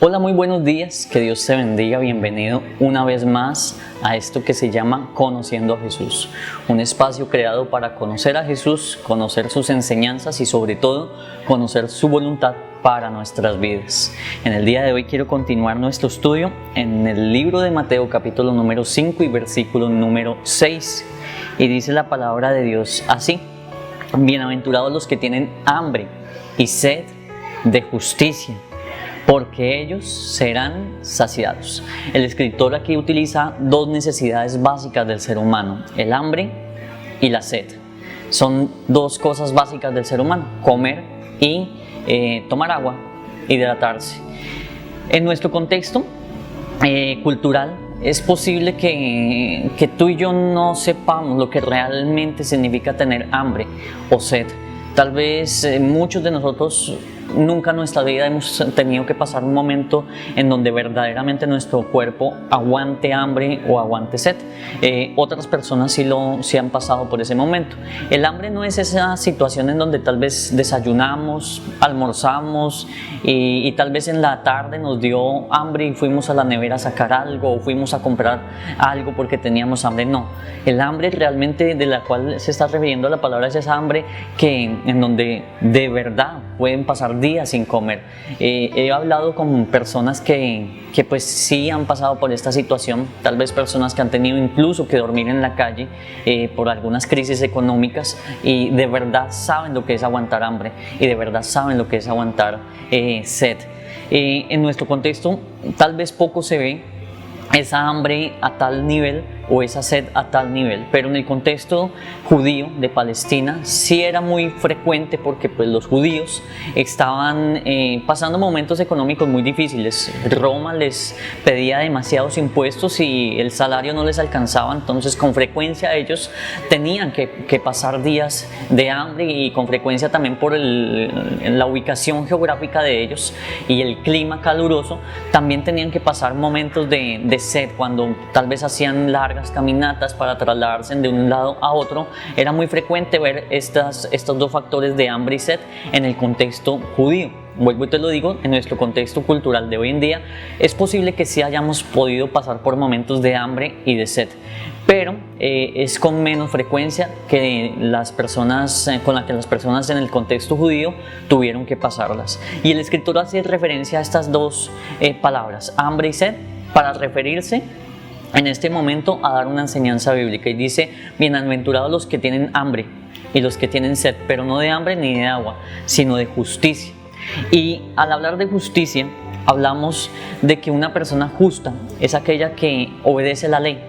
Hola, muy buenos días, que Dios te bendiga, bienvenido una vez más a esto que se llama Conociendo a Jesús, un espacio creado para conocer a Jesús, conocer sus enseñanzas y sobre todo conocer su voluntad para nuestras vidas. En el día de hoy quiero continuar nuestro estudio en el libro de Mateo capítulo número 5 y versículo número 6 y dice la palabra de Dios así: bienaventurados los que tienen hambre y sed de justicia, porque ellos serán saciados. El escritor aquí utiliza dos necesidades básicas del ser humano: el hambre y la sed. Son dos cosas básicas del ser humano: comer y tomar agua, hidratarse. En nuestro contexto cultural es posible que tú y yo no sepamos lo que realmente significa tener hambre o sed. Tal vez muchos de nosotros nunca en nuestra vida hemos tenido que pasar un momento en donde verdaderamente nuestro cuerpo aguante hambre o aguante sed. Otras personas sí han pasado por ese momento. El hambre no es esa situación en donde tal vez desayunamos, almorzamos y tal vez en la tarde nos dio hambre y fuimos a la nevera a sacar algo o fuimos a comprar algo porque teníamos hambre. No, el hambre realmente de la cual se está refiriendo la palabra es esa hambre en donde de verdad pueden pasar días sin comer. He hablado con personas que pues sí han pasado por esta situación, tal vez personas que han tenido incluso que dormir en la calle por algunas crisis económicas, y de verdad saben lo que es aguantar hambre y de verdad saben lo que es aguantar sed. En nuestro contexto tal vez poco se ve esa hambre a tal nivel o esa sed a tal nivel, pero en el contexto judío de Palestina sí era muy frecuente, porque pues los judíos estaban pasando momentos económicos muy difíciles. Roma les pedía demasiados impuestos y el salario no les alcanzaba, entonces con frecuencia ellos tenían que pasar días de hambre, y con frecuencia también por la ubicación geográfica de ellos y el clima caluroso también tenían que pasar momentos de sed. Cuando tal vez hacían largas caminatas para trasladarse de un lado a otro, era muy frecuente ver estos dos factores de hambre y sed en el contexto judío. Vuelvo y te lo digo, en nuestro contexto cultural de hoy en día es posible que sí hayamos podido pasar por momentos de hambre y de sed, pero es con menos frecuencia que las personas con las que las personas en el contexto judío tuvieron que pasarlas. Y el escritor hace referencia a estas dos palabras, hambre y sed, para referirse en este momento a dar una enseñanza bíblica, y dice: bienaventurados los que tienen hambre y los que tienen sed, pero no de hambre ni de agua, sino de justicia. Y al hablar de justicia hablamos de que una persona justa es aquella que obedece la ley.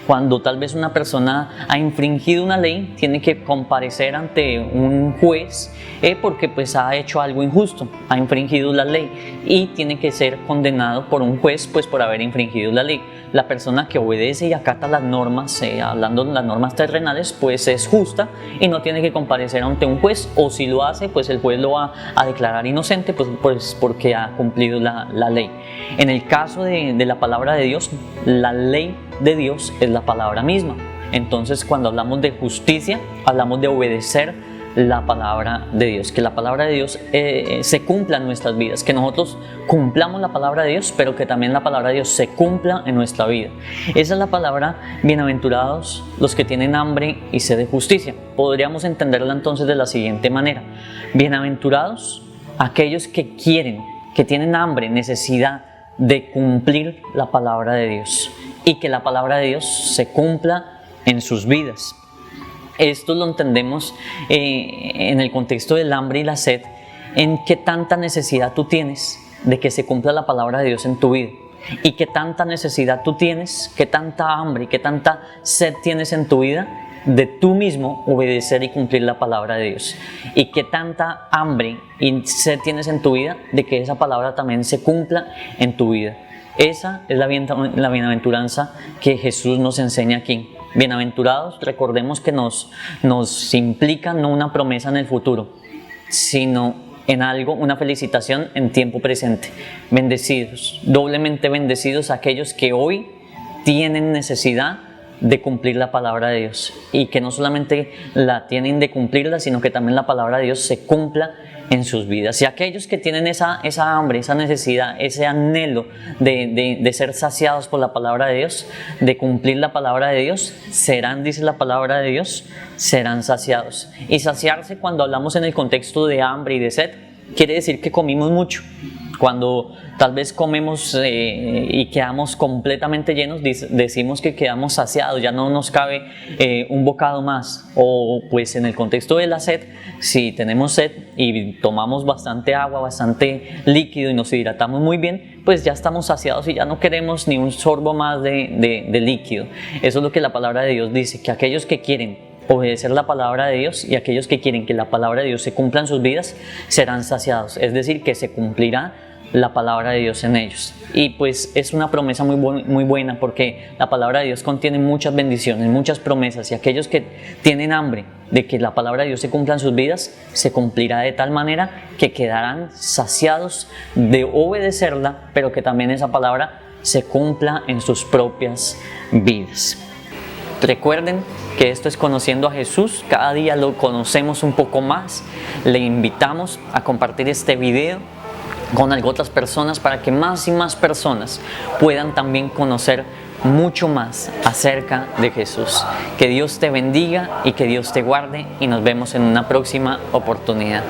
Cuando tal vez una persona ha infringido una ley, tiene que comparecer ante un juez porque pues ha hecho algo injusto, ha infringido la ley y tiene que ser condenado por un juez pues por haber infringido la ley. La persona que obedece y acata las normas, hablando de las normas terrenales, pues es justa y no tiene que comparecer ante un juez, o si lo hace, pues el juez lo va a declarar inocente pues porque ha cumplido la ley. En el caso de la palabra de Dios, la ley de Dios es la palabra misma. Entonces, cuando hablamos de justicia, hablamos de obedecer la palabra de Dios, que la palabra de Dios se cumpla en nuestras vidas, que nosotros cumplamos la palabra de Dios, pero que también la palabra de Dios se cumpla en nuestra vida. Esa es la palabra bienaventurados los que tienen hambre y sed de justicia. Podríamos entenderla entonces de la siguiente manera: bienaventurados aquellos que quieren, que tienen hambre, necesidad de cumplir la palabra de Dios, y que la palabra de Dios se cumpla en sus vidas. Esto lo entendemos en el contexto del hambre y la sed, en qué tanta necesidad tú tienes de que se cumpla la palabra de Dios en tu vida, y qué tanta necesidad tú tienes, qué tanta hambre y qué tanta sed tienes en tu vida de tú mismo obedecer y cumplir la palabra de Dios, y qué tanta hambre y sed tienes en tu vida de que esa palabra también se cumpla en tu vida. Esa es la bienaventuranza que Jesús nos enseña aquí. Bienaventurados, recordemos que nos implica no una promesa en el futuro, sino en algo, una felicitación en tiempo presente. Bendecidos, doblemente bendecidos aquellos que hoy tienen necesidad de cumplir la palabra de Dios, y que no solamente la tienen de cumplirla, sino que también la palabra de Dios se cumpla en sus vidas. Y aquellos que tienen esa hambre, esa necesidad, ese anhelo de ser saciados por la palabra de Dios, de cumplir la palabra de Dios, serán, dice la palabra de Dios, serán saciados. Y saciarse, cuando hablamos en el contexto de hambre y de sed, quiere decir que comimos mucho. Cuando tal vez comemos y quedamos completamente llenos, decimos que quedamos saciados, ya no nos cabe un bocado más. O pues en el contexto de la sed, si tenemos sed y tomamos bastante agua, bastante líquido y nos hidratamos muy bien, pues ya estamos saciados y ya no queremos ni un sorbo más de líquido. Eso es lo que la palabra de Dios dice, que aquellos que quieren obedecer la palabra de Dios y aquellos que quieren que la palabra de Dios se cumpla en sus vidas serán saciados, es decir, que se cumplirá la palabra de Dios en ellos. Y pues es una promesa muy buena, porque la palabra de Dios contiene muchas bendiciones, muchas promesas, y aquellos que tienen hambre de que la palabra de Dios se cumpla en sus vidas, se cumplirá de tal manera que quedarán saciados de obedecerla, pero que también esa palabra se cumpla en sus propias vidas. Recuerden que esto es Conociendo a Jesús, cada día lo conocemos un poco más. Le invitamos a compartir este video con otras personas para que más y más personas puedan también conocer mucho más acerca de Jesús. Que Dios te bendiga y que Dios te guarde, y nos vemos en una próxima oportunidad.